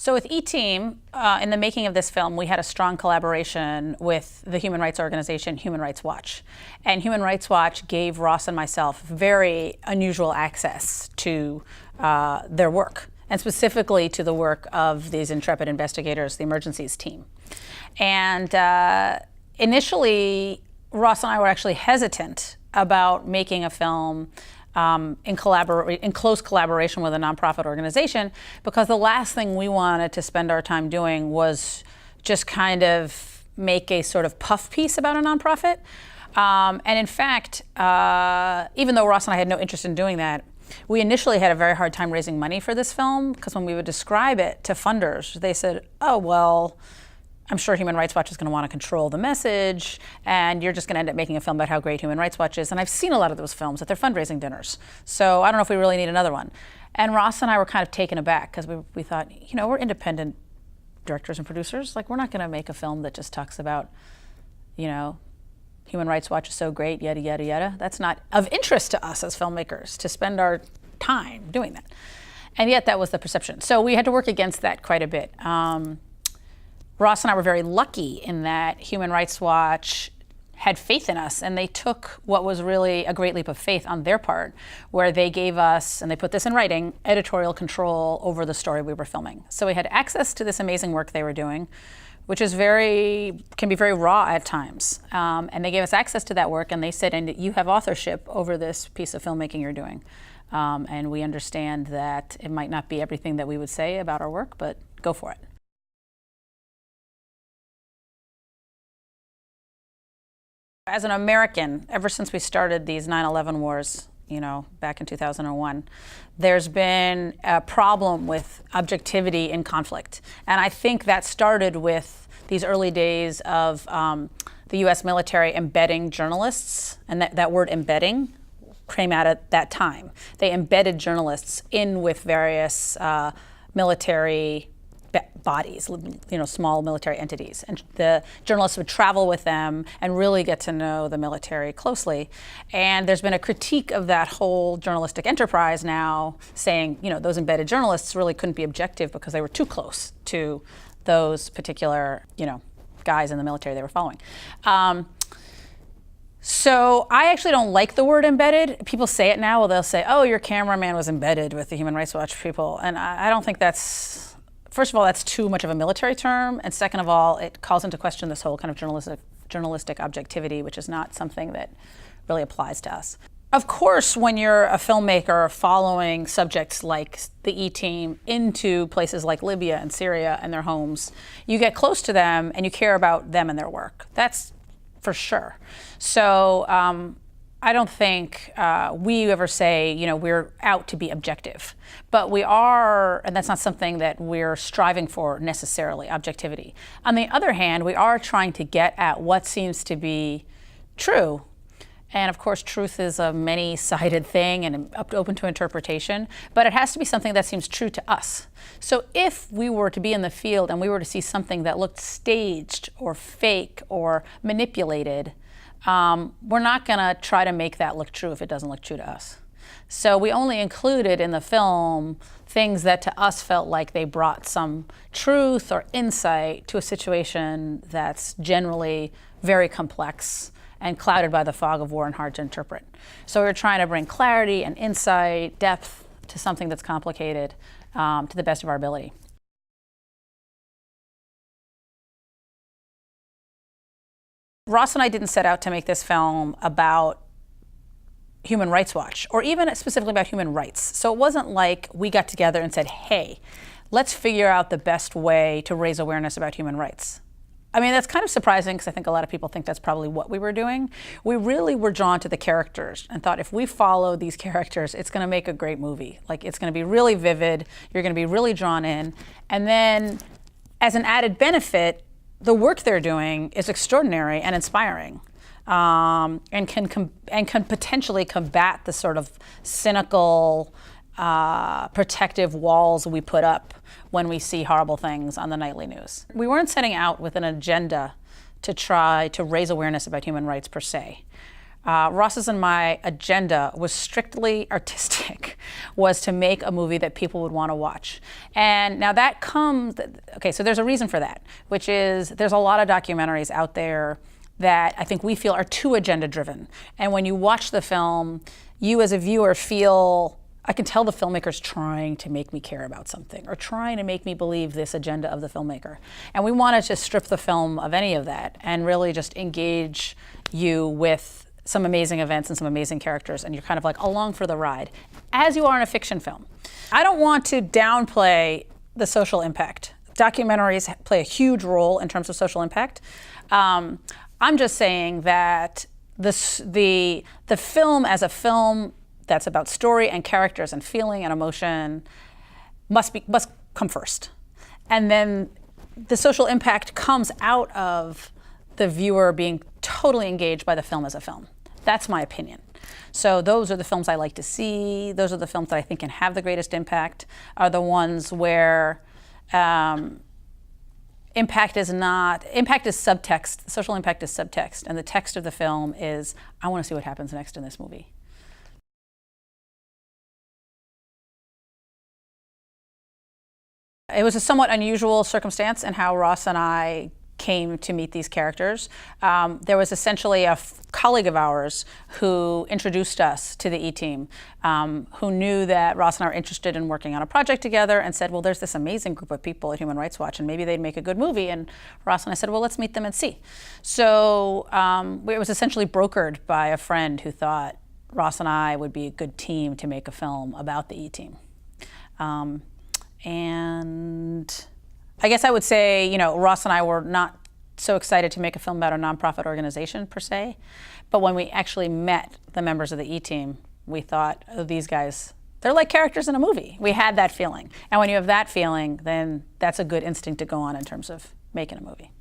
So with E-Team, in the making of this film, we had a strong collaboration with the human rights organization Human Rights Watch. And Human Rights Watch gave Ross and myself very unusual access to their work, and specifically to the work of these intrepid investigators, the emergencies team. And initially, Ross and I were actually hesitant about making a film in close collaboration with a nonprofit organization, because the last thing we wanted to spend our time doing was just kind of make a sort of puff piece about a nonprofit. And in fact, even though Ross and I had no interest in doing that, we initially had a very hard time raising money for this film, because when we would describe it to funders, they said, oh, well, I'm sure Human Rights Watch is going to want to control the message, and you're just going to end up making a film about how great Human Rights Watch is. And I've seen a lot of those films at their fundraising dinners. So I don't know if we really need another one. And Ross and I were kind of taken aback, because we thought, you know, we're independent directors and producers. Like, we're not going to make a film that just talks about, you know, Human Rights Watch is so great, yada, yada, yada. That's not of interest to us as filmmakers to spend our time doing that. And yet that was the perception. So we had to work against that quite a bit. Ross and I were very lucky in that Human Rights Watch had faith in us, and they took what was really a great leap of faith on their part, where they gave us, and they put this in writing, editorial control over the story we were filming. So we had access to this amazing work they were doing, which is can be very raw at times. And they gave us access to that work, and they said, and you have authorship over this piece of filmmaking you're doing. And we understand that it might not be everything that we would say about our work, but go for it. As an American, ever since we started these 9/11 wars, you know, back in 2001, there's been a problem with objectivity in conflict. And I think that started with these early days of the US military embedding journalists, and that word embedding came out at that time. They embedded journalists in with various military bodies, you know, small military entities. And the journalists would travel with them and really get to know the military closely. And there's been a critique of that whole journalistic enterprise now, saying, you know, those embedded journalists really couldn't be objective because they were too close to those particular, you know, guys in the military they were following. So I actually don't like the word embedded. People say it now, well, they'll say, oh, your cameraman was embedded with the Human Rights Watch people. And I don't think that's, first of all, that's too much of a military term, and second of all, it calls into question this whole kind of journalistic objectivity, which is not something that really applies to us. Of course, when you're a filmmaker following subjects like the E-Team into places like Libya and Syria and their homes, you get close to them and you care about them and their work. That's for sure. So I don't think we ever say, you know, we're out to be objective, but we are, and that's not something that we're striving for necessarily, objectivity. On the other hand, we are trying to get at what seems to be true. And of course, truth is a many-sided thing and open to interpretation, but it has to be something that seems true to us. So if we were to be in the field and we were to see something that looked staged or fake or manipulated, we're not going to try to make that look true if it doesn't look true to us. So we only included in the film things that to us felt like they brought some truth or insight to a situation that's generally very complex and clouded by the fog of war and hard to interpret. So we're trying to bring clarity and insight, depth to something that's complicated to the best of our ability. Ross and I didn't set out to make this film about Human Rights Watch, or even specifically about human rights. So it wasn't like we got together and said, hey, let's figure out the best way to raise awareness about human rights. I mean, that's kind of surprising, because I think a lot of people think that's probably what we were doing. We really were drawn to the characters and thought, if we follow these characters, it's going to make a great movie. Like, it's going to be really vivid, you're going to be really drawn in. And then, as an added benefit, the work they're doing is extraordinary and inspiring, and can potentially combat the sort of cynical, protective walls we put up when we see horrible things on the nightly news. We weren't setting out with an agenda to try to raise awareness about human rights per se. Ross's and my agenda was strictly artistic, was to make a movie that people would want to watch. And now that comes, okay, so there's a reason for that, which is there's a lot of documentaries out there that I think we feel are too agenda driven. And when you watch the film, you as a viewer feel, I can tell the filmmaker's trying to make me care about something or trying to make me believe this agenda of the filmmaker. And we wanted to strip the film of any of that and really just engage you with some amazing events and some amazing characters, and you're kind of like along for the ride, as you are in a fiction film. I don't want to downplay the social impact. Documentaries play a huge role in terms of social impact. I'm just saying that the film as a film that's about story and characters and feeling and emotion must come first. And then the social impact comes out of the viewer being totally engaged by the film as a film. That's my opinion. So those are the films I like to see. Those are the films that I think can have the greatest impact, are the ones where impact is subtext, social impact is subtext, and the text of the film is, I want to see what happens next in this movie. It was a somewhat unusual circumstance in how Ross and I came to meet these characters. There was essentially a colleague of ours who introduced us to the E-Team, who knew that Ross and I were interested in working on a project together and said, well, there's this amazing group of people at Human Rights Watch and maybe they'd make a good movie. And Ross and I said, well, let's meet them and see. So it was essentially brokered by a friend who thought Ross and I would be a good team to make a film about the E-Team. And I guess I would say, you know, Ross and I were not so excited to make a film about a nonprofit organization per se, but when we actually met the members of the E-Team, we thought, oh, these guys, they're like characters in a movie. We had that feeling. And when you have that feeling, then that's a good instinct to go on in terms of making a movie.